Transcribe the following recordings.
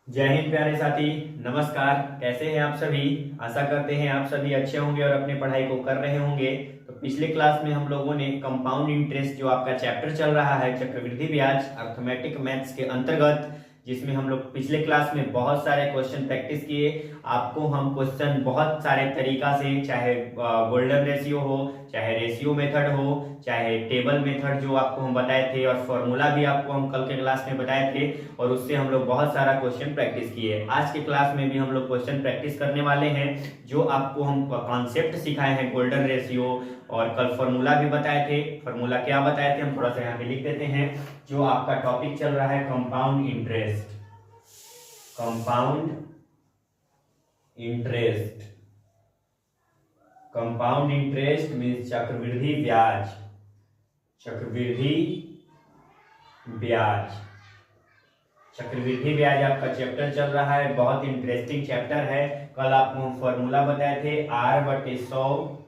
जय हिंद प्यारे साथी। नमस्कार। कैसे हैं आप सभी? आशा करते हैं आप सभी अच्छे होंगे और अपनी पढ़ाई को कर रहे होंगे। तो पिछले क्लास में हम लोगों ने कंपाउंड इंटरेस्ट जो आपका चैप्टर चल रहा है चक्रवृद्धि ब्याज अर्थमेटिक मैथ्स के अंतर्गत, जिसमें हम लोग पिछले क्लास में बहुत सारे क्वेश्चन प्रैक्टिस किए। आपको हम क्वेश्चन बहुत सारे तरीका से, चाहे गोल्डन रेशियो हो, चाहे रेशियो मेथड हो, चाहे टेबल मेथड जो आपको हम बताए थे, और फॉर्मूला भी आपको हम कल के क्लास में बताए थे, और उससे हम लोग बहुत सारा क्वेश्चन प्रैक्टिस किए। आज के क्लास में भी हम लोग क्वेश्चन प्रैक्टिस करने वाले हैं। जो आपको हम कॉन्सेप्ट सिखाए हैं गोल्डन रेशियो, और कल फॉर्मूला भी बताए थे। फॉर्मूला क्या बताए थे हम थोड़ा सा यहाँ पे लिख देते हैं। जो आपका टॉपिक चल रहा है compound interest, compound interest, compound interest means चक्रवृद्धि ब्याज, चक्रवृद्धि ब्याज, चक्रवृद्धि ब्याज आपका चैप्टर चल रहा है। बहुत इंटरेस्टिंग चैप्टर है। कल आपको हम फॉर्मूला बताए थे R/100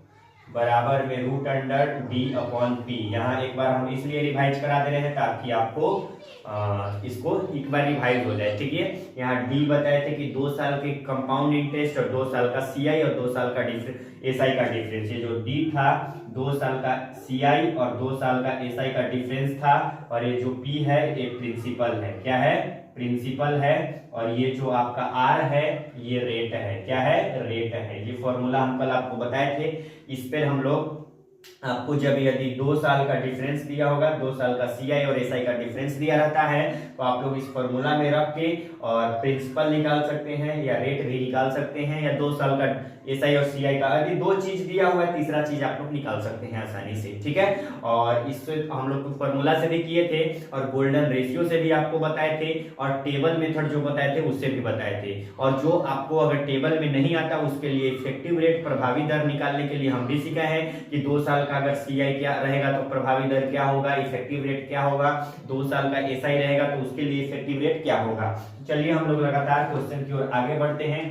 बराबर में रूट अंडर D/P। यहाँ एक बार हम इसलिए रिवाइज करा दे रहे हैं ताकि आपको इसको एक बार रिवाइज हो जाए। ठीक है, यहाँ D बताए थे कि 2 साल के कंपाउंड इंटरेस्ट और 2 साल का CI और 2 साल का SI का डिफरेंस। ये जो D था 2 साल का CI और 2 साल का SI का डिफरेंस था, और ये जो P है ये प्रिंसिपल है। क्या है? प्रिंसिपल है। और ये जो आपका R है ये रेट है। क्या है? रेट है। ये फॉर्मूला हम कल आपको बताए थे। इस पर हम लोग आपको जब यदि 2 साल का डिफरेंस दिया होगा, 2 साल का CI और SI का डिफरेंस दिया रहता है, तो आप लोग इस फॉर्मूला में रख के और प्रिंसिपल निकाल सकते हैं या रेट भी निकाल सकते हैं, या 2 साल का SI और CI का यदि 2 चीज दिया हुआ है, तीसरा चीज आप लोग निकाल सकते हैं आसानी से। ठीक है, और इससे हम लोग फॉर्मूला से भी किए थे, और गोल्डन रेशियो से भी आपको बताए थे, और टेबल मेथड जो बताए थे उससे भी बताए थे। और जो आपको अगर टेबल में नहीं आता उसके लिए इफेक्टिव रेट, प्रभावी दर निकालने के लिए हम भी सीखा है कि 2 साल का अगर CI क्या रहेगा तो प्रभावी दर क्या होगा, इफेक्टिव रेट क्या होगा। 2 साल का SI रहेगा तो उसके लिए इफेक्टिव रेट क्या होगा। चलिए हम लोग लगातार क्वेश्चन की ओर आगे बढ़ते हैं।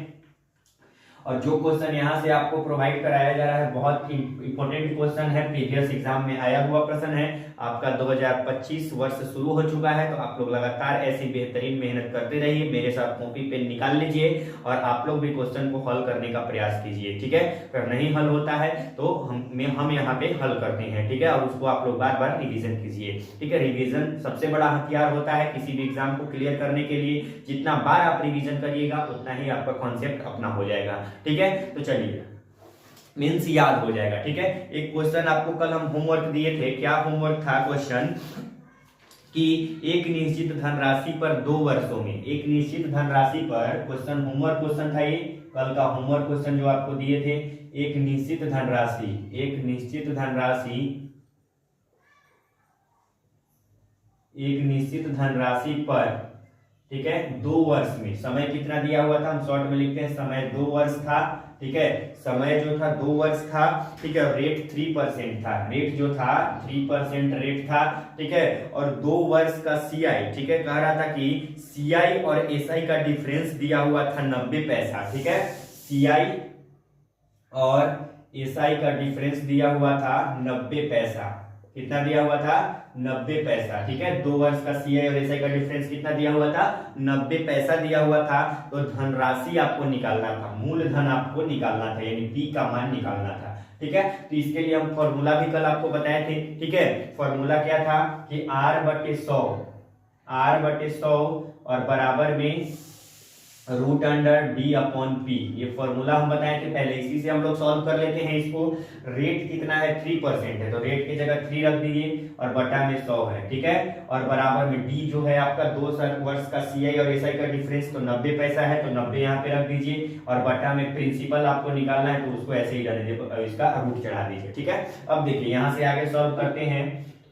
और जो क्वेश्चन यहाँ से आपको प्रोवाइड कराया जा रहा है बहुत इंपॉर्टेंट क्वेश्चन है, प्रीवियस एग्जाम में आया हुआ प्रश्न है। आपका 2025 वर्ष शुरू हो चुका है, तो आप लोग लगातार ऐसी बेहतरीन मेहनत करते रहिए। मेरे साथ कॉपी पेन निकाल लीजिए और आप लोग भी क्वेश्चन को हल करने का प्रयास कीजिए। ठीक है, अगर नहीं हल होता है तो हम यहाँ पे हल करते हैं। ठीक है, और उसको आप लोग बार बार रिविजन कीजिए। ठीक है, रिविजन सबसे बड़ा हथियार होता है किसी भी एग्जाम को क्लियर करने के लिए। जितना बार आप रिविजन करिएगा उतना ही आपका कॉन्सेप्ट अपना हो जाएगा। ठीक है, तो चलिए मीन्स याद हो जाएगा। ठीक है, एक क्वेश्चन आपको कल हम होमवर्क दिए थे। क्या होमवर्क था? क्वेश्चन कि एक निश्चित धनराशि पर 2 वर्षों में, एक निश्चित धनराशि पर, क्वेश्चन होमवर्क क्वेश्चन था ये, कल का होमवर्क क्वेश्चन जो आपको दिए थे। एक निश्चित धनराशि, एक निश्चित धनराशि, एक निश्चित धनराशि पर, ठीक है, 2 वर्ष में, समय कितना दिया हुआ था, हम शॉर्ट में लिखते हैं समय 2 वर्ष था। ठीक है, समय जो था 2 वर्ष था। ठीक है, रेट 3% था, रेट जो था 3% रेट था। ठीक है, और 2 वर्ष का CI, ठीक है, कह रहा था कि CI और SI का डिफरेंस दिया हुआ था 90 पैसा। ठीक है, CI और SI का डिफरेंस दिया हुआ था 90 पैसा। कितना दिया हुआ था? 90 पैसा। ठीक है, 2 वर्ष का CI और SI का डिफरेंस कितना दिया हुआ था? 90 पैसा दिया हुआ था। तो धनराशि आपको निकालना था, मूलधन आपको निकालना था, यानी P का मान निकालना था। ठीक है, तो इसके लिए हम फॉर्मूला भी कल आपको बताए थे। ठीक है, फॉर्मूला क्या था कि R/100, R/100 और बराबर में रूट अंडर D/P। ये फॉर्मूला हम बताए थे पहले, इसी से हम लोग सॉल्व कर लेते हैं इसको। रेट कितना है? 3% है, तो रेट की जगह 3 रख दीजिए, और बटा में 100 है। ठीक है, और बराबर में D जो है आपका 2 वर्ष का CI और SI का डिफरेंस, तो 90 पैसा है, तो 90 यहाँ पे रख दीजिए, और बटा में प्रिंसिपल आपको निकालना है, तो उसको ऐसे ही रहने दीजिए, इसका रूट चढ़ा दीजिए। ठीक है, अब देखिए यहाँ से आगे सॉल्व करते हैं।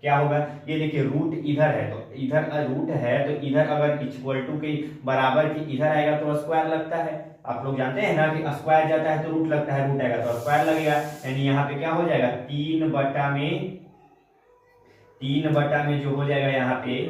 क्या होगा? ये देखिए रूट इधर है, तो इधर रूट है, तो इधर अगर इक्वल टू के बराबर की इधर आएगा तो स्क्वायर लगता है। आप लोग जानते हैं ना कि स्क्वायर जाता है तो रूट लगता है, रूट आएगा तो स्क्वायर लगेगा। यानी यहाँ पे क्या हो जाएगा? 3/में जो हो जाएगा यहाँ पे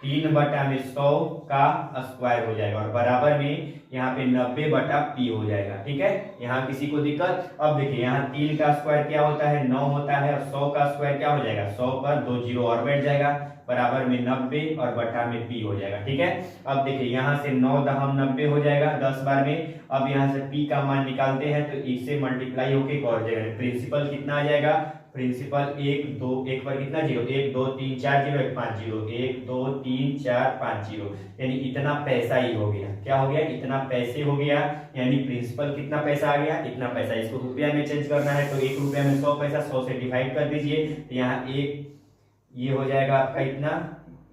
3/100 का स्क्वायर हो जाएगा, और बराबर में यहाँ पे 90/P हो जाएगा। ठीक है, यहाँ किसी को दिक्कत? अब देखिए यहाँ 3 का स्क्वायर क्या होता है? 9 होता है, और 100 का स्क्वायर क्या हो जाएगा? 100 पर 2 जीरो और बैठ जाएगा, बराबर में 90 और बटा में p हो जाएगा। ठीक है, अब देखिए यहाँ से 9×90 हो जाएगा 10 बार में। अब यहाँ से p का मान निकालते हैं तो इससे मल्टीप्लाई होके एक और जाएगा। प्रिंसिपल कितना आ जाएगा, प्रिंसिपल 1 2 1 पर कितना जीरो, 1 2 3 4 जीरो 1 5 जीरो, 1 2 3 4 5 जीरो, यानी इतना पैसा ही हो गया। क्या हो गया, इतना पैसे हो गया, यानी प्रिंसिपल कितना पैसा आ गया, इतना पैसा। इसको रुपया में चेंज करना है तो 1 रुपया में 100 पैसा, 100 से डिवाइड कर दीजिए तो यहाँ एक ये हो जाएगा आपका इतना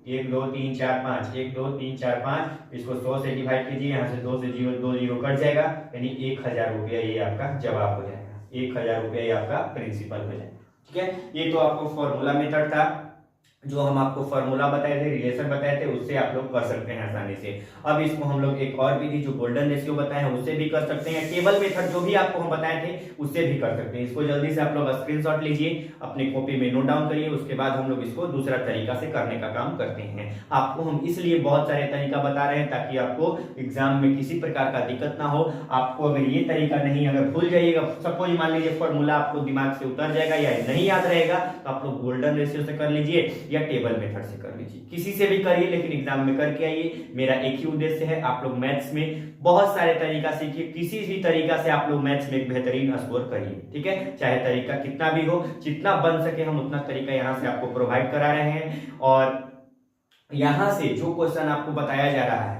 1 2 3 4 5, 1 2 3 4 5, इसको 100 से डिवाइड कीजिए, यहाँ से 2 से 0 2 0 कट जाएगा, यानी 1000 रुपया ये आपका जवाब हो जाएगा। 1000 रुपया ये आपका प्रिंसिपल हो जाएगा। ठीक है, ये तो आपको फॉर्मूला मेथड था, जो हम आपको फॉर्मूला बताए थे, रिलेशन बताए थे, उससे आप लोग कर सकते हैं आसानी से। अब इसको हम लोग एक और विधि जो गोल्डन रेशियो बताए हैं उससे भी कर सकते हैं, टेबल मेथड जो भी आपको हम बताए थे उससे भी कर सकते हैं। इसको जल्दी से आप लोग स्क्रीनशॉट लीजिए, अपने कॉपी में नोट डाउन करिए, उसके बाद हम लोग इसको दूसरा तरीका से करने का काम करते हैं। आपको हम इसलिए बहुत सारे तरीका बता रहे हैं ताकि आपको एग्जाम में किसी प्रकार का दिक्कत ना हो। आपको अगर ये तरीका नहीं, अगर भूल जाइएगा, सपोज मान लीजिए फॉर्मूला आपको दिमाग से उतर जाएगा या नहीं याद रहेगा, तो आप लोग गोल्डन रेशियो से कर लीजिए या टेबल मेथड से कर लीजिए, किसी से भी करिए, लेकिन एग्जाम में करके आइए। मेरा एक ही उद्देश्य है, आप लोग मैथ्स में बहुत सारे तरीका सीखिए, किसी भी तरीका से आप लोग मैथ्स में एक बेहतरीन स्कोर करिए। ठीक है, चाहे तरीका कितना भी हो, जितना बन सके हम उतना तरीका यहाँ से आपको प्रोवाइड करा रहे हैं। और यहाँ से जो क्वेश्चन आपको बताया जा रहा है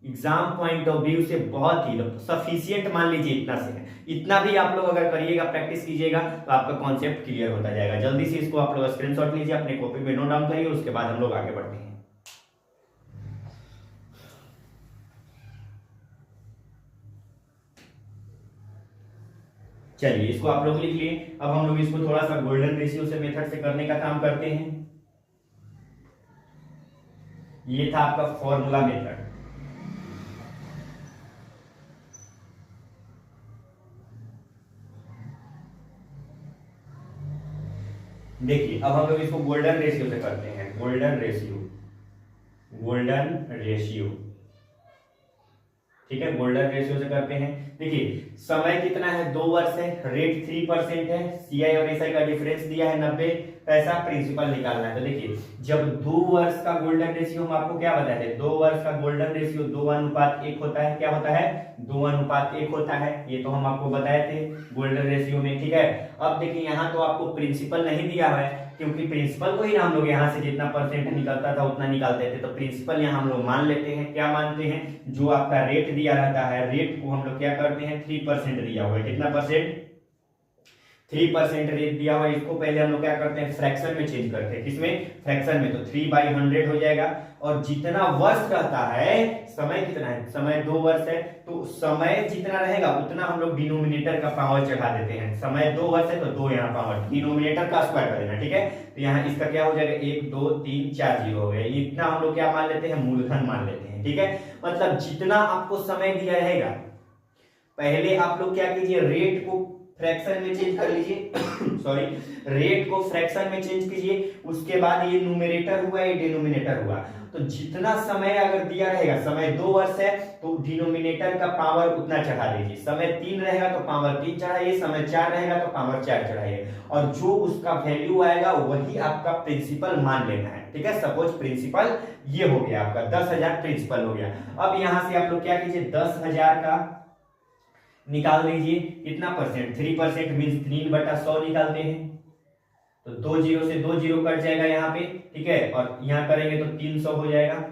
एग्जाम पॉइंट ऑफ व्यू से बहुत ही सफिशियंट मान लीजिए इतना से है, इतना भी आप लोग अगर करिएगा, प्रैक्टिस कीजिएगा तो आपका कॉन्सेप्ट क्लियर होता जाएगा। जल्दी से इसको आप लोग स्क्रीनशॉट लीजिए, अपने कॉपी में नोट डाउन करिए, उसके बाद हम लोग आगे बढ़ते हैं। चलिए इसको आप लोग लिख लिए। अब हम लोग इसको थोड़ा सा गोल्डन रेशियो से मेथड से करने का काम करते हैं। ये था आपका फॉर्मूला मेथड। देखिए अब हम लोग इसको गोल्डन रेशियो से करते हैं। गोल्डन रेशियो, गोल्डन रेशियो, ठीक है, गोल्डन रेशियो से करते हैं। देखिए समय कितना है, 2 वर्ष है, रेट 3% है, सीआई और एसआई का डिफरेंस दिया है 90 पैसा, प्रिंसिपल निकालना है। तो देखिए जब 2 वर्ष का गोल्डन रेशियो हम आपको क्या बताए थे, 2 वर्ष का गोल्डन रेशियो 2:1 होता है। क्या होता है, 2:1 होता है, ये तो हम आपको बताए थे गोल्डन रेशियो में। ठीक है, अब देखिए यहाँ तो आपको प्रिंसिपल नहीं दिया है, क्योंकि प्रिंसिपल को ही हम लोग यहाँ से जितना परसेंट निकलता था उतना निकालते थे, तो प्रिंसिपल यहाँ हम लोग मान लेते हैं। क्या मानते हैं, जो आपका रेट दिया रहता है, रेट को हम लोग क्या करते हैं, 3% दिया हुआ है। कितना परसेंट, 3% रेट दिया हुआ है। इसको पहले हम लोग क्या करते हैं, फ्रैक्शन में चेंज करते हैं। किसमें, फ्रैक्शन में, तो 3/100 हो जाएगा। और जितना वर्ष रहता है, समय कितना है, समय 2 वर्ष है, तो समय जितना रहेगा उतना हम लोग डिनोमिनेटर का पावर चढ़ा देते हैं। समय 2 वर्ष है तो 2 यहाँ पावर, डिनोमिनेटर का स्क्वायर कर देना। ठीक है, तो यहाँ इसका क्या हो जाएगा, 1 2 3 4 जीरो हो गया। इतना हम लोग क्या मान लेते हैं, मूलधन मान लेते हैं। ठीक है, मतलब जितना आपको समय दिया रहेगा, पहले आप लोग क्या कीजिए, रेट को फ्रैक्शन में चेंज कर लीजिए सॉरी, रेट को फ्रैक्शन में चेंज कीजिए, उसके बाद ये न्यूमरेटर हुआ, ये डिनोमिनेटर हुआ। तो जितना समय अगर दिया रहेगा, समय 2 वर्ष है तो डिनोमिनेटर का पावर उतना चढ़ा दीजिए। समय 3 रहेगा तो पावर 3 चढ़ाइए, समय 4 रहेगा तो पावर 4 चढ़ाइए, और जो उसका वैल्यू आएगा वही आपका प्रिंसिपल मान लेना है। ठीक है, सपोज प्रिंसिपल ये हो गया आपका 10,000 प्रिंसिपल हो गया। अब यहां से आप लोग क्या कीजिए, 10,000 का निकाल लीजिए, कितना परसेंट, 3% मीन्स 3/100 निकालते हैं, तो 2 जीरो से 2 जीरो कट जाएगा यहाँ पे। ठीक है, और यहाँ करेंगे तो 300 हो जाएगा,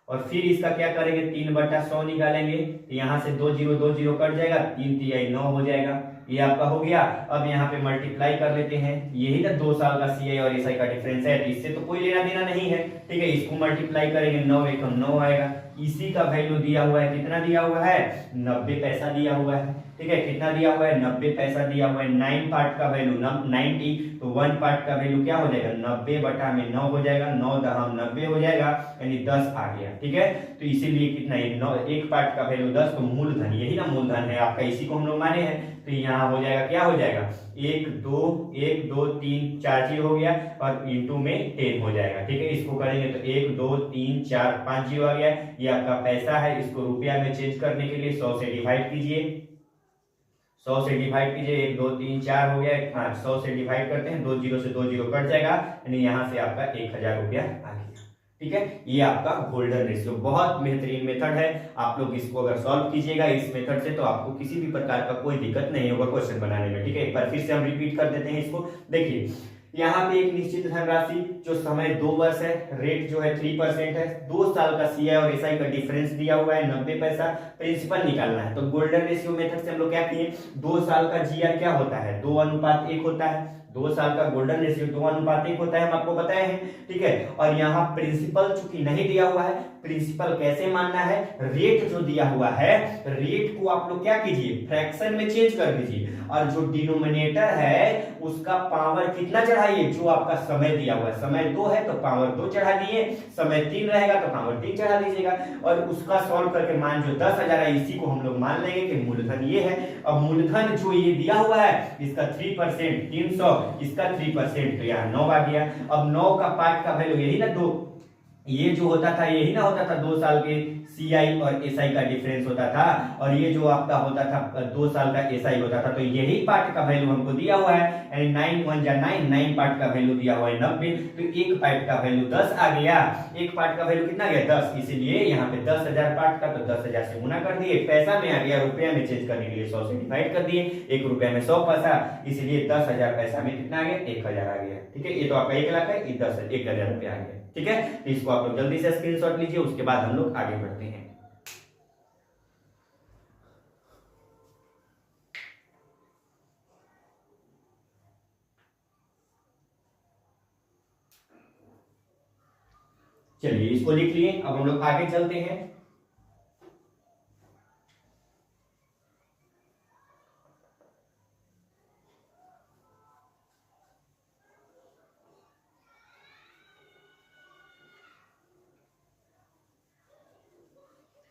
और फिर इसका क्या करेंगे, 3/100 निकालेंगे, तो यहाँ से 2 जीरो कट जाएगा, 3 तिहाई 9 हो जाएगा। ये आपका हो गया। अब यहाँ पे मल्टीप्लाई कर लेते हैं, यही ना 2 साल का सीआई और एसआई का डिफरेंस है, इससे तो कोई लेना देना नहीं है। ठीक है, इसको मल्टीप्लाई करेंगे, 9 1 9 आएगा। इसी का वैल्यू दिया हुआ है, कितना दिया हुआ है, 90 पैसा दिया हुआ है। ठीक है, कितना दिया हुआ है, 90 पैसा दिया हुआ है। 9 पार्ट का वैल्यू 90, तो 1 पार्ट का वैल्यू क्या हो जाएगा, 90/9 हो जाएगा, 9×90 हो जाएगा, यानी 10 आ गया। ठीक है, तो इसीलिए कितना है, 9, 1 पार्ट का वैल्यू 10, तो मूलधन यही ना मूलधन है आपका, इसी को हम लोग माने हैं। तो यहाँ हो जाएगा, क्या हो जाएगा, 1 2 3 4 जीरो हो गया, और इंटू में 10 हो जाएगा। ठीक है, इसको करेंगे तो 1 2 3 4 5 जीरो आ गया। ये आपका पैसा है, इसको रुपया में चेंज करने के लिए 100 से डिवाइड कीजिए, 100 से डिवाइड कीजिए, 1 2 3 4 हो गया, 5 100 से डिवाइड करते हैं, 2 जीरो से 2 जीरो कट जाएगा, यानी यहाँ से आपका 1000 रुपया आ गया। ठीक है, ये आपका गोल्डन रेशियो बहुत बेहतरीन मेथड है। आप लोग इसको अगर सॉल्व कीजिएगा इस मेथड से तो आपको किसी भी प्रकार का कोई दिक्कत नहीं होगा क्वेश्चन बनाने में। ठीक है, एक बार फिर से हम रिपीट कर देते हैं इसको। देखिए यहाँ पे एक निश्चित धनराशि जो समय 2 वर्ष है, रेट जो है 3% है, 2 साल का सीआई और एसआई का डिफरेंस दिया हुआ है 90 पैसा, प्रिंसिपल निकालना है। तो गोल्डन रेशियो मेथड से हम लोग क्या किए, 2 साल का जीआर क्या होता है, 2:1 होता है। 2 साल का गोल्डन रेशियो 2:1 होता है, हम आपको बताए हैं। ठीक है, और यहाँ प्रिंसिपल चूंकि नहीं दिया हुआ है, प्रिंसिपल कैसे मानना है, रेट जो दिया हुआ है, रेट को आप लोग क्या कीजिए, फ्रैक्शन में चेंज कर दीजिए, और जो डिनोमिनेटर है उसका पावर कितना चढ़ाइए, जो आपका समय दिया हुआ है, समय 2 है तो पावर 2 चढ़ा दिए, समय 3 रहेगा तो पावर 3 चढ़ा दीजिएगा, और उसका सॉल्व करके मान जो 10,000 है इसी को हम लोग मान लेंगे कि मूलधन ये है। अब मूलधन जो ये दिया हुआ है इसका 3%, 300, इसका 3%, तो यहाँ 9 आ गया। अब 9 का पार्ट का वैल्यू यही ना 2, ये जो होता था यही ना होता था 2 साल के सीआई और एसआई का डिफरेंस होता था, और ये जो आपका होता था 2 साल का एसआई होता था, तो यही पार्ट का वैल्यू हमको दिया हुआ है, यानी 9 × 9 9 पार्ट का वैल्यू दिया हुआ है 90, तो एक पार्ट का वैल्यू 10 आ गया। एक पार्ट का वैल्यू कितना गया 10, इसीलिए यहाँ पे 10,000 पार्ट का, तो 10,000 से गुना कर दिए, पैसा में आ गया, रुपया में चेंज करने के लिए 100 से डिवाइड कर दिए, 1 रुपया में 100 पैसा, इसलिए 10,000 पैसा में कितना आ गया, 1,000 आ गया। ठीक है, ये तो आपका 1 लाख है, ये 1,000 रुपया आ गया। ठीक है, तो इसको आप लोग जल्दी से स्क्रीनशॉट लीजिए, उसके बाद हम लोग आगे बढ़ते हैं। चलिए इसको लिख लिए, अब हम लोग आगे चलते हैं।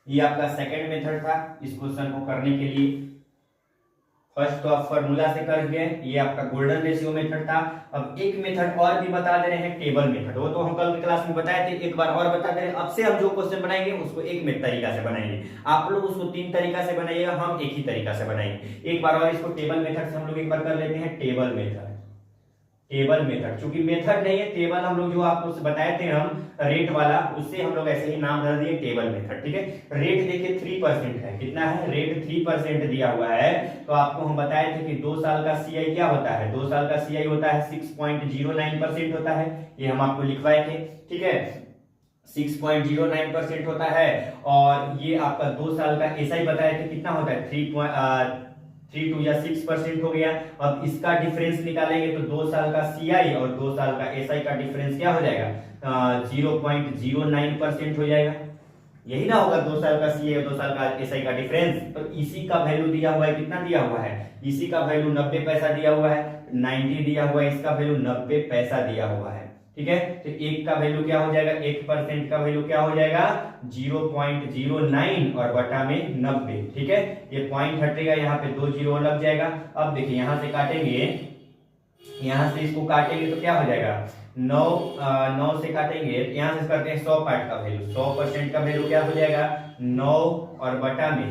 ये आपका सेकंड मेथड था इस क्वेश्चन को करने के लिए। फर्स्ट तो आप फॉर्मूला से कर गए, ये आपका गोल्डन रेशियो मेथड था। अब एक मेथड और भी बता दे रहे हैं, टेबल मेथड, वो तो हम कल की क्लास में बताए थे, एक बार और बता दे रहे हैं। अब से हम जो क्वेश्चन बनाएंगे उसको एक तरीका से बनाएंगे, आप लोग उसको 3 तरीका से बनाइएगा, हम एक ही तरीका से बनाएंगे। एक बार और इसको टेबल मेथड से हम लोग एक बार कर लेते हैं। टेबल मेथड, टेबल मेथड चूंकि मेथड नहीं है, टेबल हम लोग जो आपको बताए थे हम रेट वाला, उससे हम लोग ऐसे ही नाम धर दिए टेबल मेथड। ठीक है, रेट देखिए 3% है, कितना है, रेट 3% दिया हुआ है। तो आपको हम बताए थे कि 2 साल का सीआई क्या होता है, 2 साल का सीआई होता है 6.09% होता है, ये हम आपको लिखवाए थे। ठीक है, 6.09% होता है, और ये आपका 2 साल का एसआई बताया थे कितना होता है, 3 2 या 6% हो गया। अब इसका डिफरेंस निकालेंगे तो 2 साल का सीआई और 2 साल का एसआई का डिफरेंस क्या हो जाएगा, 0.09% हो जाएगा। यही ना होगा 2 साल का सीआई और 2 साल का एसआई का डिफरेंस। तो इसी का वैल्यू दिया हुआ है, कितना दिया हुआ है, इसी का वैल्यू 90 पैसा दिया हुआ है, 90 दिया हुआ है, इसका वैल्यू 90 पैसा दिया हुआ है। ठीक है, तो एक का वैल्यू क्या हो जाएगा, 1% का वैल्यू क्या हो जाएगा, 0.09 और बटा में 90। ठीक है, ये पॉइंट हटेगा, यहाँ पे 2 जीरो लग जाएगा। अब देखिए यहाँ से काटेंगे, यहाँ से इसको काटेंगे तो क्या हो जाएगा, 9 से काटेंगे, यहाँ से करते हैं 100 पार्ट का वैल्यू, 100% का वैल्यू क्या हो जाएगा, 9 और बटा में।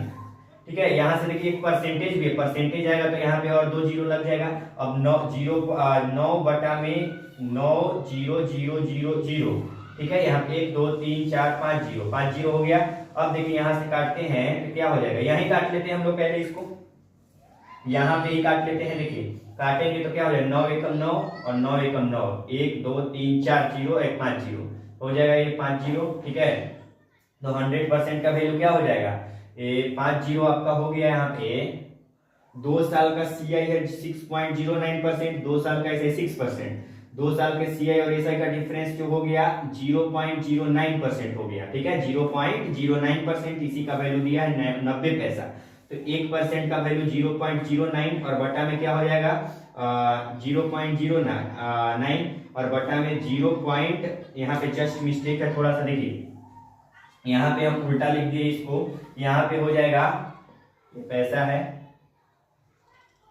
ठीक है, यहाँ से देखिए एक परसेंटेज भी है, परसेंटेज आएगा तो यहाँ पे और 2 जीरो लग जाएगा। अब 9 बटा में 9 0 0 0 0। ठीक है, यहाँ पे 1 2 3 4 5 जीरो, 5 जीरो हो गया। अब देखिए यहाँ से काटते हैं तो क्या हो जाएगा, यहीं काट लेते हैं हम लोग पहले इसको, यहाँ पे ही काट लेते हैं। देखिए काटेंगे तो क्या हो जाएगा, 9 एकम 9 और 9 एकम 9, 1 2 3 4 जीरो, 1 5 जीरो हो जाएगा, ये 5 जीरो। ठीक है, तो 100% का वैल्यू क्या हो जाएगा, ये 5 जीरो आपका हो गया। यहाँ पे 2 साल का सीआई है 6.09%, 2 साल का ऐसे 6%, 2 साल के सीआई और एसआई का डिफरेंस जो हो गया 0.09% हो गया। ठीक है, 0.09%, इसी का वैल्यू दिया है 90 पैसा। तो 1% का वैल्यू 0.09 और बटा में क्या हो जाएगा 0.09 और बटा में 0. यहाँ पे जस्ट मिस्टेक है थोड़ा सा, देखिए यहाँ पे हम उल्टा लिख दिए इसको, यहाँ पे हो जाएगा, ये पैसा है,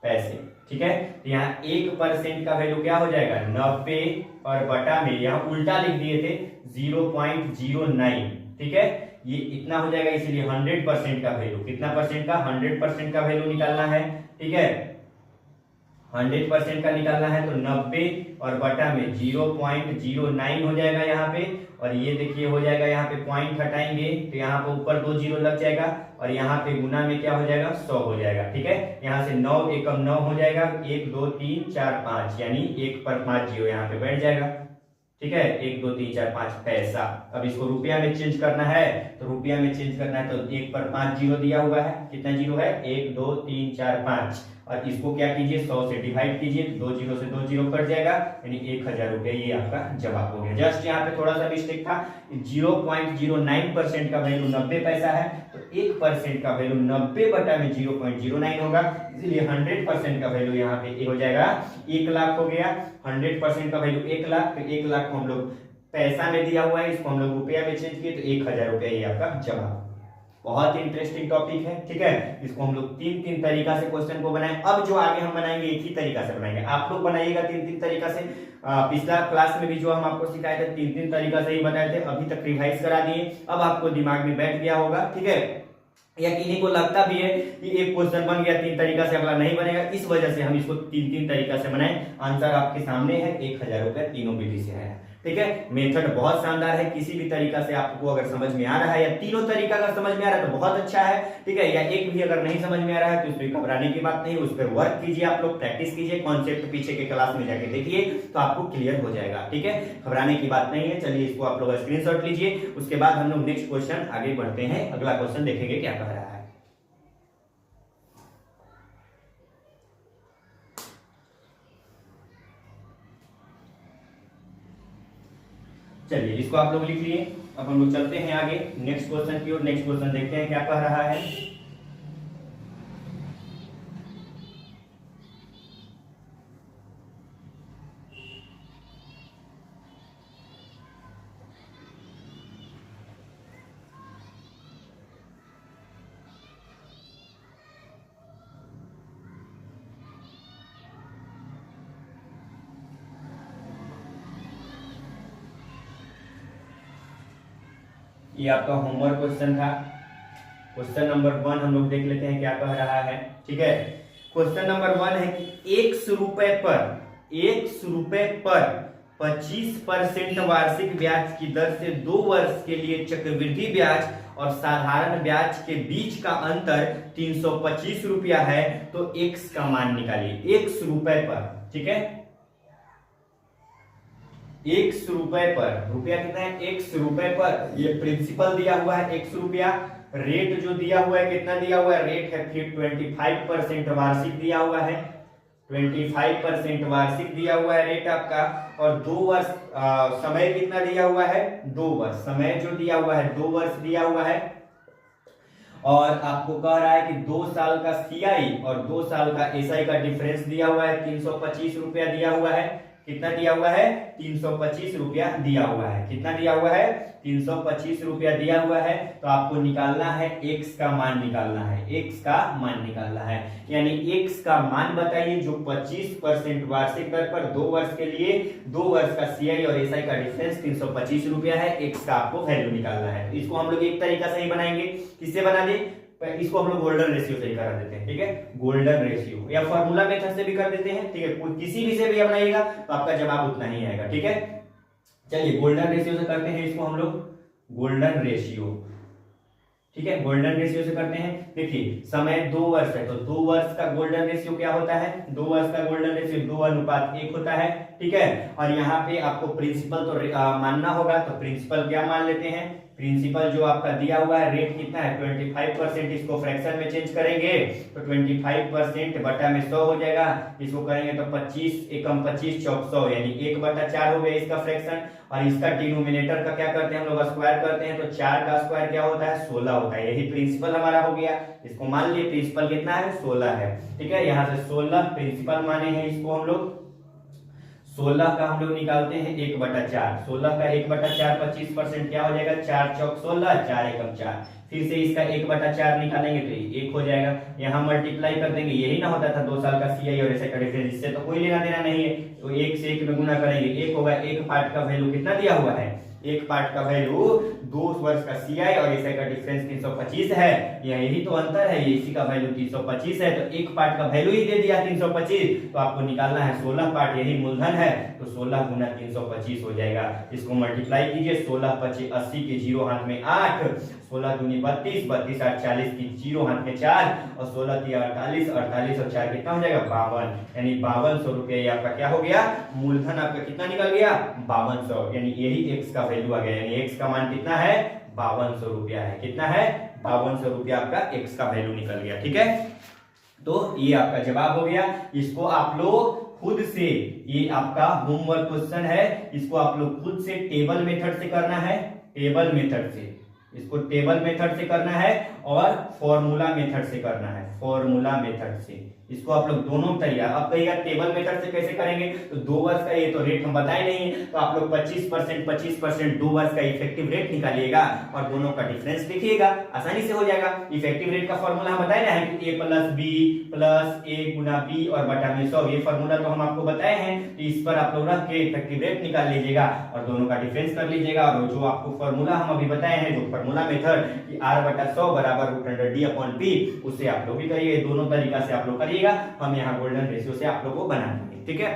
पैसे। ठीक है, तो यहाँ 1% का वैल्यू क्या हो जाएगा 90 और बटा में यहाँ उल्टा लिख दिए थे 0.09। ठीक है, ये इतना हो जाएगा, इसीलिए 100% का वैल्यू, कितना परसेंट का, 100% का वैल्यू निकालना है। ठीक है, 100% का निकालना है तो 90 और बटा में 0.09 हो जाएगा यहाँ पे, और ये देखिए हो जाएगा, यहाँ पे पॉइंट हटाएंगे तो यहाँ पे ऊपर 2 जीरो लग जाएगा और यहाँ पे गुना में क्या हो जाएगा 100 हो जाएगा। ठीक है, यहाँ से 9 एकम 9 हो जाएगा, 1 2 3 4 5 यानी 1 पर 5 जीरो यहाँ पे बैठ जाएगा। ठीक है, 1 2 3 4 5 पैसा। अब इसको रुपया में चेंज करना है तो रुपया में चेंज करना है तो 1 पर 5 जीरो दिया हुआ है, कितना जीरो है 1 2 3 4 5 और इसको क्या कीजिए 100 से डिवाइड कीजिए, 2 जीरो से 2 जीरो कट जाएगा यानी 1000 रुपये, ये आपका जवाब हो गया। जस्ट यहाँ पे थोड़ा सा मिस्टेक था, 0.09% का वैल्यू 90 पैसा है तो 1% का वैल्यू 90 बटा में 0.09 होगा, इसलिए 100% का वैल्यू यहाँ पे हो जाएगा 1 लाख हो गया। 100% का वैल्यू 1 लाख, तो 1 लाख को हम लोग पैसा में दिया हुआ है, इसको हम लोग रुपया में चेंज किए तो 1000 रुपया, ये आपका जवाब। बहुत इंटरेस्टिंग टॉपिक है। ठीक है, इसको हम लोग तीन तरीका से क्वेश्चन को बनाएं। अब जो आगे हम बनाएंगे एक ही तरीका से बनाएंगे, आप लोग बनाइएगा तीन तरीका से। पिछला क्लास में भी जो हम आपको सिखाए थे तीन तरीका से ही बताए थे, अभी तक रिवाइज करा दिए, अब आपको दिमाग में बैठ गया होगा। ठीक है, या किन्हीं को लगता भी है कि एक क्वेश्चन बन गया 3 तरीका से अगला नहीं बनेगा, इस वजह से हम इसको 3 तरीका से बनाए। आंसर आपके सामने है, 1000 रुपया तीनों विधि से है। ठीक है, मेथड बहुत शानदार है, किसी भी तरीका से आपको अगर समझ में आ रहा है या तीनों तरीका अगर समझ में आ रहा है तो बहुत अच्छा है। ठीक है, या एक भी अगर नहीं समझ में आ रहा है तो उसमें घबराने की बात नहीं, उस पर वर्क कीजिए, आप लोग प्रैक्टिस कीजिए, कॉन्सेप्ट पीछे के क्लास में जाके देखिए तो आपको क्लियर हो जाएगा। ठीक है, घबराने की बात नहीं है। चलिए इसको आप लोग स्क्रीनशॉट लीजिए, उसके बाद हम लोग नेक्स्ट क्वेश्चन आगे बढ़ते हैं, अगला क्वेश्चन देखेंगे क्या कह रहा है। चलिए इसको आप लोग लिख लिए, अब हम लोग चलते हैं आगे नेक्स्ट क्वेश्चन की ओर। नेक्स्ट क्वेश्चन देखते हैं क्या कह रहा है। ये आपका होमवर्क क्वेश्चन था। क्वेश्चन नंबर 1 हम लोग देख लेते हैं क्या कह रहा है। ठीक है, क्वेश्चन नंबर 1 है कि 100 रुपए पर 25% वार्षिक ब्याज की दर से 2 वर्ष के लिए चक्रवृद्धि ब्याज और साधारण ब्याज के बीच का अंतर 325 रुपया है, तो x का मान निकालिए। 100 रुपए पर, ठीक है, 100 रुपए पर, रुपया कितना है 100 रुपए पर, ये प्रिंसिपल दिया हुआ है 100 रुपया, रेट जो दिया हुआ है कितना दिया हुआ है, रेट है फिर 25% वार्षिक दिया हुआ है, 25% वार्षिक दिया हुआ है रेट आपका, और 2 वर्ष समय कितना दिया हुआ है 2 वर्ष, समय जो दिया हुआ है 2 वर्ष दिया हुआ है, और आपको कह रहा है कि 2 साल का सीआई और 2 साल का एसआई का डिफरेंस दिया हुआ है, 325 रुपया दिया हुआ है। कितना दिया हुआ है 325 रुपया दिया हुआ है। कितना दिया हुआ है 325 रुपया दिया हुआ है। तो आपको निकालना है x का मान निकालना है, x का मान निकालना है, यानी x का मान बताइए जो 25% वार्षिक दर पर 2 वर्ष के लिए 2 वर्ष का सीआई और एसआई का डिफरेंस 325 रुपया है, x का आपको वैल्यू निकालना है। इसको हम लोग एक तरीका से ही बनाएंगे, किससे बना दे, इसको हम लोग गोल्डन रेशियो से ही करा देते हैं। ठीक है, गोल्डन रेशियो या फार्मूला मेथड से भी कर देते हैं। ठीक है, किसी भी से भी बनाइएगा तो आपका जवाब उतना ही आएगा। ठीक है, चलिए गोल्डन रेशियो से करते हैं इसको हम लोग, गोल्डन रेशियो। ठीक है, गोल्डन रेशियो से करते हैं। देखिए समय 2 वर्ष है तो 2 वर्ष का गोल्डन रेशियो क्या होता है, 2 वर्ष का गोल्डन रेशियो 2:1 होता है। ठीक है, और यहाँ पे आपको प्रिंसिपल तो मानना होगा, तो प्रिंसिपल क्या मान लेते हैं, प्रिंसिपल जो आपका दिया हुआ है रेट कितना है 25%, इसको फ्रैक्शन में चेंज करेंगे तो 25% बटा में 100 हो जाएगा, इसको करेंगे तो 25 एकम 25 चौक 100 यानी 1/4 हो गया इसका फ्रैक्शन, और इसका डिनोमिनेटर का क्या करते हैं हम लोग स्क्वायर करते हैं, तो 4 का स्क्वायर क्या होता है 16 होता है, यही प्रिंसिपल हमारा हो गया। इसको मान लिए प्रिंसिपल कितना है 16 है। ठीक है, यहाँ से 16 प्रिंसिपल माने हैं, इसको हम लोग 16 का हम लोग निकालते हैं 1/4, 16 का 1/4 25% क्या हो जाएगा 4 चौक 16, 4 एकम 4, फिर से इसका 1/4 निकालेंगे तो 1 हो जाएगा, यहाँ मल्टीप्लाई कर देंगे, यही ना होता था 2 साल का सीआई और एसआई का डिफरेंस, इससे तो कोई लेना देना नहीं है, तो 1 से 1 में गुना करेंगे 1 होगा। 1 पार्ट का वैल्यू कितना दिया हुआ है, 1 पार्ट का वैल्यू 2 वर्ष का CI और SI का डिफरेंस 325 है, यही तो अंतर है, ये इसी का वैल्यू 325 है, तो एक पार्ट का वैल्यू ही दे दिया 325, तो आपको निकालना है 16 पार्ट, यही मूलधन है, तो 16 गुना 325 हो जाएगा। इसको मल्टीप्लाई कीजिए, 16 पचे 80 के 0 हाथ में 8, 16 दूनी 32, 32 8 40 की 0 हाथ में 4 और 16 की 48, 48 और 4 कितना हो जाएगा 52, यानी 5200 रुपये आपका क्या हो गया, मूलधन आपका कितना निकल गया 5200, यानी यही x का वैल्यू आ गया, यानी x का मान कितना है 5200 रुपया है, कितना है 5200 रुपया आपका x का वैल्यू निकल गया। ठीक है, तो ये आपका जवाब हो गया। इसको आप लोग खुद से, ये आपका होमवर्क क्वेश्चन है, इसको आप लोग खुद से टेबल मेथड से करना है, टेबल मेथड से, इसको टेबल मेथड से करना है और फॉर्मूला मेथड से करना है, फॉर्मूला मेथड से, इसको आप लोग दोनों तरीका। अब कहिएगा टेबल मेथड से कैसे करेंगे, तो 2 वर्ष का ये तो रेट हम बताए नहीं है, तो आप लोग 25% 2 वर्ष का इफेक्टिव रेट निकालिएगा और दोनों का डिफरेंस लिखिएगा, आसानी से हो जाएगा। इफेक्टिव रेट का फॉर्मूला हम बताए ना है कि A + B + A Guna B और बटा में 100, ये फॉर्मूला तो हम आपको बताए हैं, तो इस पर आप लोग रख के इफेक्टिव रेट निकाल लीजिएगा और दोनों का डिफरेंस कर लीजिएगा। और जो आपको फॉर्मूला हम अभी बताए हैं, जो फॉर्मूला मेथड कि R/100 = √D/P, उससे आप लोग भी करिए, दोनों तरीका से आप लोग करिएगा, हम यहाँ गोल्डन रेशियो से आप लोग को बना देंगे। ठीक है,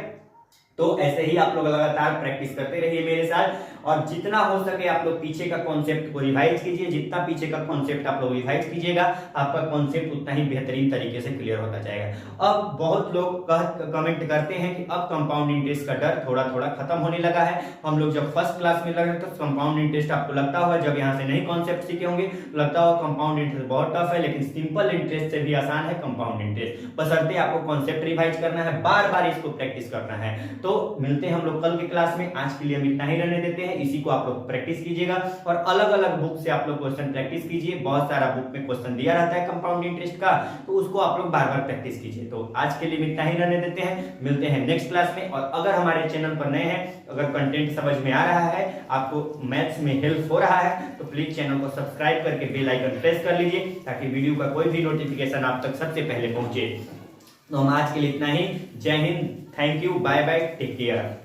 तो ऐसे ही आप लोग लगातार प्रैक्टिस करते रहिए मेरे साथ, और जितना हो सके आप लोग पीछे का कॉन्सेप्ट को रिवाइज कीजिए, जितना पीछे का कॉन्सेप्ट आप लोग रिवाइज कीजिएगा, आपका कॉन्सेप्ट उतना ही बेहतरीन तरीके से क्लियर होता जाएगा। अब बहुत लोग कमेंट करते हैं कि अब कंपाउंड इंटरेस्ट का डर थोड़ा थोड़ा खत्म होने लगा है। हम लोग जब फर्स्ट क्लास में लगे तो कंपाउंड इंटरेस्ट आपको लगता होगा, जब यहाँ से नहीं कॉन्सेप्ट सीखे होंगे तो लगता होगा कंपाउंड इंटरेस्ट बहुत टफ है, लेकिन सिंपल इंटरेस्ट से भी आसान है कंपाउंड इंटरेस्ट, बशर्ते आपको कॉन्सेप्ट रिवाइज करना है, बार बार इसको प्रैक्टिस करना है। तो मिलते हैं हम लोग कल की क्लास में, आज के लिए हम इतना ही रहने देते हैं, इसी को आप लोग प्रैक्टिस कीजिएगा और अलग अलग बुक से आप लोग क्वेश्चन प्रैक्टिस कीजिए, बहुत सारा बुक में क्वेश्चन दिया रहता है कंपाउंड इंटरेस्ट का, तो उसको आप लोग बार बार प्रैक्टिस कीजिए। तो आज के लिए इतना ही रहने देते हैं, मिलते हैं नेक्स्ट क्लास में। और अगर हमारे चैनल पर नए हैं, अगर कंटेंट समझ में आ रहा है, आपको मैथ्स में हेल्प हो रहा है, तो प्लीज चैनल को सब्सक्राइब करके बेल आइकन प्रेस कर लीजिए, ताकि वीडियो का कोई भी नोटिफिकेशन आप तक सबसे पहले पहुंचे। तो हम आज के लिए इतना ही, जय हिंद, thank you, bye bye, take care.